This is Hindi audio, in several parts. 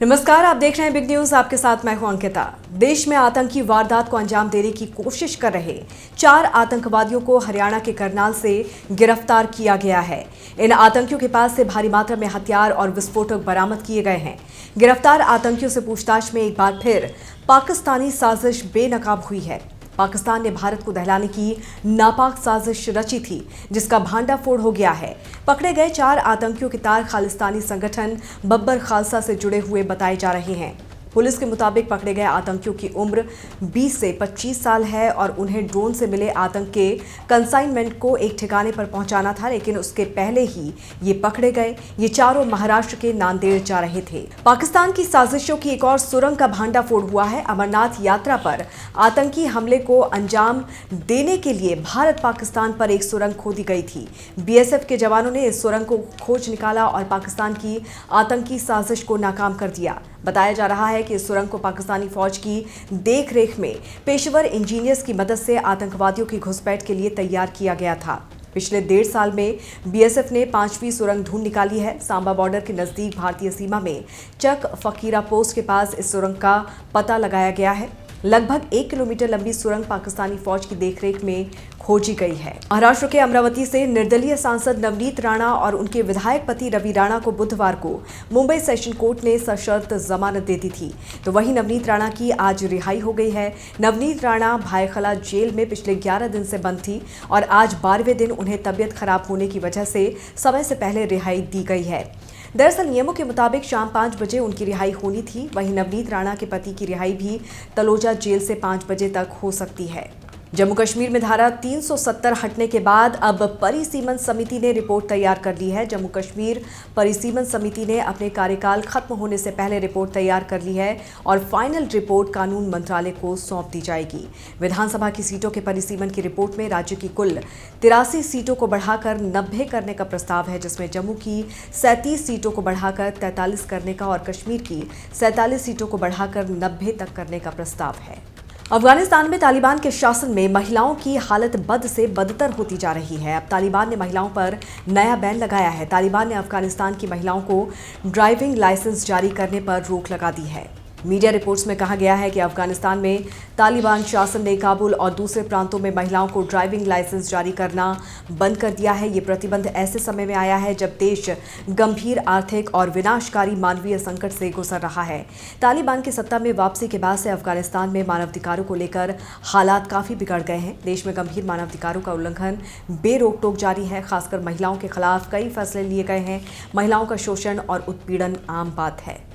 नमस्कार, आप देख रहे हैं बिग न्यूज। आपके साथ मैं हूं अंकिता। देश में आतंकी वारदात को अंजाम देने की कोशिश कर रहे 4 आतंकवादियों को हरियाणा के करनाल से गिरफ्तार किया गया है। इन आतंकियों के पास से भारी मात्रा में हथियार और विस्फोटक बरामद किए गए हैं। गिरफ्तार आतंकियों से पूछताछ में एक बार फिर पाकिस्तानी साजिश बेनकाब हुई है। पाकिस्तान ने भारत को दहलाने की नापाक साजिश रची थी, जिसका भांडाफोड़ हो गया है। पकड़े गए 4 आतंकियों के तार खालिस्तानी संगठन बब्बर खालसा से जुड़े हुए बताए जा रहे हैं। पुलिस के मुताबिक पकड़े गए आतंकियों की उम्र 20 से 25 साल है और उन्हें ड्रोन से मिले आतंक के कंसाइनमेंट को एक ठिकाने पर पहुंचाना था, लेकिन उसके पहले ही ये पकड़े गए। ये चारों महाराष्ट्र के नांदेड़ जा रहे थे। पाकिस्तान की साजिशों की एक और सुरंग का भांडाफोड़ हुआ है। अमरनाथ यात्रा पर आतंकी हमले को अंजाम देने के लिए भारत पाकिस्तान पर एक सुरंग खोदी गई थी। बीएसएफ के जवानों ने इस सुरंग को खोज निकाला और पाकिस्तान की आतंकी साजिश को नाकाम कर दिया। बताया जा रहा है कि इस सुरंग को पाकिस्तानी फौज की देखरेख में पेशेवर इंजीनियर्स की मदद से आतंकवादियों की घुसपैठ के लिए तैयार किया गया था। पिछले 1.5 साल में बीएसएफ ने 5वीं सुरंग ढूंढ निकाली है। सांबा बॉर्डर के नजदीक भारतीय सीमा में चक फकीरा पोस्ट के पास इस सुरंग का पता लगाया गया है। लगभग 1 किलोमीटर लंबी सुरंग पाकिस्तानी फौज की देखरेख में खोजी गई है। महाराष्ट्र के अमरावती से निर्दलीय सांसद नवनीत राणा और उनके विधायक पति रवि राणा को बुधवार को मुंबई सेशन कोर्ट ने सशर्त जमानत दे दी थी, तो वहीं नवनीत राणा की आज रिहाई हो गई है। नवनीत राणा भायखला जेल में पिछले 11 दिन से बंद थी और आज 12वें दिन उन्हें तबियत खराब होने की वजह से समय से पहले रिहाई दी गई है। दरअसल नियमों के मुताबिक शाम 5 बजे उनकी रिहाई होनी थी। वहीं नवनीत राणा के पति की रिहाई भी तलोजा जेल से 5 बजे तक हो सकती है। जम्मू कश्मीर में धारा 370 हटने के बाद अब परिसीमन समिति ने रिपोर्ट तैयार कर ली है। जम्मू कश्मीर परिसीमन समिति ने अपने कार्यकाल खत्म होने से पहले रिपोर्ट तैयार कर ली है और फाइनल रिपोर्ट कानून मंत्रालय को सौंप दी जाएगी। विधानसभा की सीटों के परिसीमन की रिपोर्ट में राज्य की कुल 83 सीटों को बढ़ाकर 90 करने का प्रस्ताव है, जिसमें जम्मू की 37 सीटों को बढ़ाकर 43 करने का और कश्मीर की 47 सीटों को बढ़ाकर 90 तक करने का प्रस्ताव है। अफगानिस्तान में तालिबान के शासन में महिलाओं की हालत बद से बदतर होती जा रही है। अब तालिबान ने महिलाओं पर नया बैन लगाया है। तालिबान ने अफगानिस्तान की महिलाओं को ड्राइविंग लाइसेंस जारी करने पर रोक लगा दी है। मीडिया रिपोर्ट्स में कहा गया है कि अफगानिस्तान में तालिबान शासन ने काबुल और दूसरे प्रांतों में महिलाओं को ड्राइविंग लाइसेंस जारी करना बंद कर दिया है। ये प्रतिबंध ऐसे समय में आया है जब देश गंभीर आर्थिक और विनाशकारी मानवीय संकट से गुजर रहा है। तालिबान की सत्ता में वापसी के बाद से अफगानिस्तान में मानवाधिकारों को लेकर हालात काफ़ी बिगड़ गए हैं। देश में गंभीर मानवाधिकारों का उल्लंघन बेरोक टोक जारी है। खासकर महिलाओं के खिलाफ कई फैसले लिए गए हैं। महिलाओं का शोषण और उत्पीड़न आम बात है।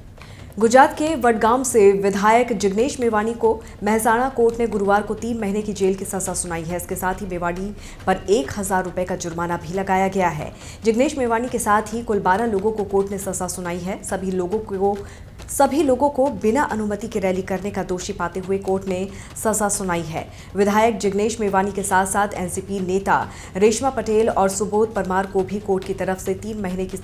गुजरात के वडगाम से विधायक जिग्नेश मेवाणी को मेहसाणा कोर्ट ने गुरुवार को 3 महीने की जेल की सजा सुनाई है। इसके साथ ही मेवाणी पर 1000 रुपए का जुर्माना भी लगाया गया है। जिग्नेश मेवाणी के साथ ही कुल 12 लोगों को कोर्ट ने सजा सुनाई है। सभी लोगों को बिना अनुमति के रैली करने का दोषी पाते हुए कोर्ट ने सजा सुनाई है। विधायक जिग्नेश मेवाणी के साथ साथ एनसीपी नेता रेशमा पटेल और सुबोध परमार को भी कोर्ट की तरफ से 3 महीने की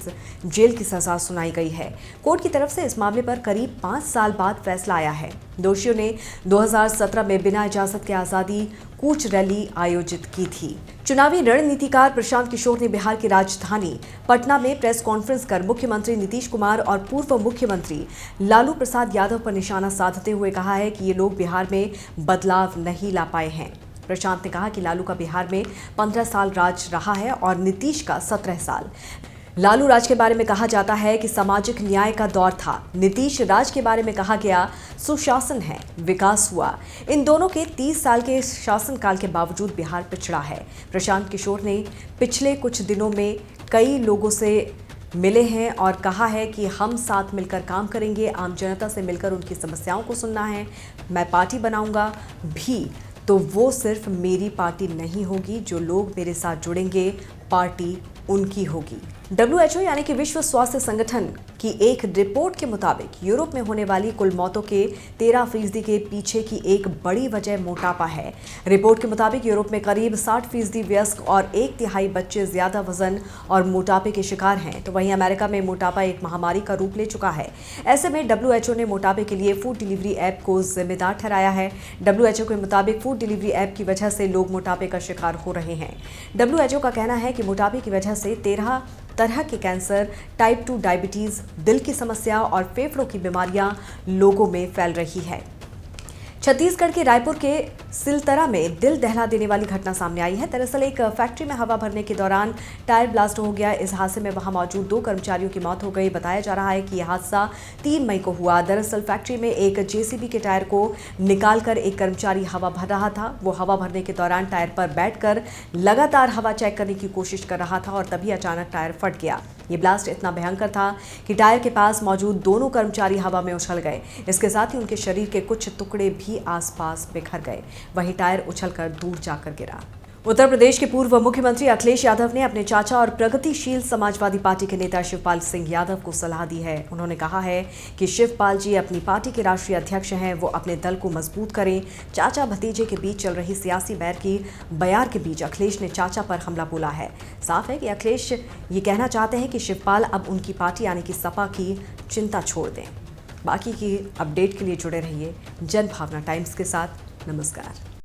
जेल की सजा सुनाई गई है। कोर्ट की तरफ से इस मामले पर करीब 5 साल बाद फैसला आया है। दोषियों ने 2017 में बिना इजाजत के आजादी कूच रैली आयोजित की थी। चुनावी रणनीतिकार प्रशांत किशोर ने बिहार की राजधानी पटना में प्रेस कॉन्फ्रेंस कर मुख्यमंत्री नीतीश कुमार और पूर्व मुख्यमंत्री लालू प्रसाद यादव पर निशाना साधते हुए कहा है कि ये लोग बिहार में बदलाव नहीं ला पाए हैं। प्रशांत ने कहा कि लालू का बिहार में 15 साल राज रहा है और नीतीश का 17 साल। लालू राज के बारे में कहा जाता है कि सामाजिक न्याय का दौर था। नीतीश राज के बारे में कहा गया सुशासन है, विकास हुआ। इन दोनों के 30 साल के शासनकाल के बावजूद बिहार पिछड़ा है। प्रशांत किशोर ने पिछले कुछ दिनों में कई लोगों से मिले हैं और कहा है कि हम साथ मिलकर काम करेंगे, आम जनता से मिलकर उनकी समस्याओं को सुनना है। मैं पार्टी बनाऊंगा भी तो वो सिर्फ मेरी पार्टी नहीं होगी, जो लोग मेरे साथ जुड़ेंगे पार्टी उनकी होगी। WHO यानी कि विश्व स्वास्थ्य संगठन की एक रिपोर्ट के मुताबिक यूरोप में होने वाली कुल मौतों के 13% के पीछे की एक बड़ी वजह मोटापा है। रिपोर्ट के मुताबिक यूरोप में करीब 60% वयस्क और 1/3 बच्चे ज्यादा वजन और मोटापे के शिकार हैं, तो वहीं अमेरिका में मोटापा एक महामारी का रूप ले चुका है। ऐसे में WHO ने मोटापे के लिए फूड डिलीवरी ऐप को जिम्मेदार ठहराया है। WHO के मुताबिक फूड डिलीवरी ऐप की वजह से लोग मोटापे का शिकार हो रहे हैं। WHO का कहना है कि मोटापे की वजह से 13 तरह के कैंसर, टाइप 2 डायबिटीज, दिल की समस्या और फेफड़ों की बीमारियां लोगों में फैल रही है। छत्तीसगढ़ के रायपुर के सिलतरा में दिल दहला देने वाली घटना सामने आई है। दरअसल एक फैक्ट्री में हवा भरने के दौरान टायर ब्लास्ट हो गया। इस हादसे में वहां मौजूद 2 कर्मचारियों की मौत हो गई। बताया जा रहा है कि यह हादसा 3 मई को हुआ। दरअसल फैक्ट्री में एक जेसीबी के टायर को निकालकर एक कर्मचारी हवा भर रहा था। वो हवा भरने के दौरान टायर पर बैठकर लगातार हवा चेक करने की कोशिश कर रहा था और तभी अचानक टायर फट गया। ये ब्लास्ट इतना भयंकर था कि टायर के पास मौजूद दोनों कर्मचारी हवा में उछल गए। इसके साथ ही उनके शरीर के कुछ टुकड़े भी आसपास बिखर गए। वहीं टायर उछलकर दूर जाकर गिरा। उत्तर प्रदेश के पूर्व मुख्यमंत्री अखिलेश यादव ने अपने चाचा और प्रगतिशील समाजवादी पार्टी के नेता शिवपाल सिंह यादव को सलाह दी है। उन्होंने कहा है कि शिवपाल जी अपनी पार्टी के राष्ट्रीय अध्यक्ष हैं, वो अपने दल को मजबूत करें। चाचा भतीजे के बीच चल रही सियासी बैर की बयार के बीच अखिलेश ने चाचा पर हमला बोला है। साफ है कि अखिलेश ये कहना चाहते हैं कि शिवपाल अब उनकी पार्टी यानी कि सपा की चिंता छोड़ दें। बाकी की अपडेट के लिए जुड़े रहिए जनभावना टाइम्स के साथ। नमस्कार।